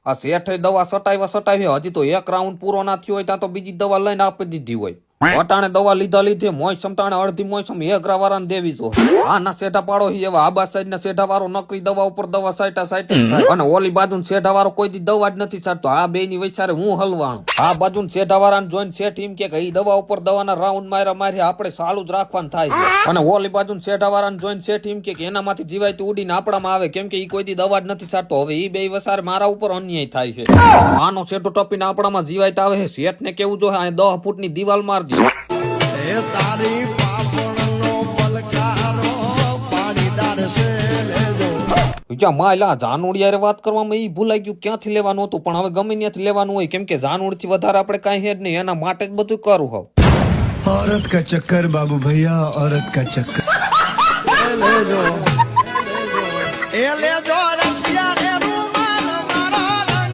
આ શેઠે દવા સટાવી હજી તો એક રાઉન્ડ પૂરો ના થયો હોય ત્યાં તો બીજી દવા લઈને આપી દીધી હોય. વટાણે દવા લીધી મોસમ ટાણે અડધી મોસમ એગરા વાળાને દેવી જો. આના શેઠા પાડો એવા આબા સાઈડ ના શેઠા વાળો નકરી દવા ઉપર દવા સાઈટા થાય અને ઓલી બાજુ શેઠા વાળો કોઈ દી દવા જ નથી સાટતો. આ બે ની વૈસારે હું હલવાનું. આ બાજુ શેઠા વાળાને જોઈને શેઠ એમ કે ઈ દવા ઉપર દવાના રાઉન્ડ મારી આપણે ચાલુ જ રાખવાનું થાય છે. અને ઓલી બાજુ શેઠા વાળાને જોઈને શેઠ એમ કે એનામાંથી જીવાયતું ઉડીને આપણામાં આવે કેમ કે ઈ કોઈ દી દવા જ નથી સાટતો. હવે ઈ બે વસારે મારા ઉપર અન્યાય થાય છે. આનો શેઠો ટપીને આપણામાં જીવાયત આવે છે. શેઠ ને કેવું જો 10 ફૂટની દિવાલ મારજી. તારી પાપણનો પલકારો પાડીદાર છે લેજો. માયલા જાનુડિયારે વાત કરવામાં ઈ ભૂલાઈ ગયું ક્યાંથી લેવાનું હતું, પણ હવે ગમે ત્યાંથી લેવાનું હોય કેમ કે જાનુડ થી વધારે આપણે કાંઈ હે જ નહીં. એના માટે જ બધું કરું હોવ. औरत का चक्कर बाबू भैया, औरत का चक्कर लेજો એ લેજો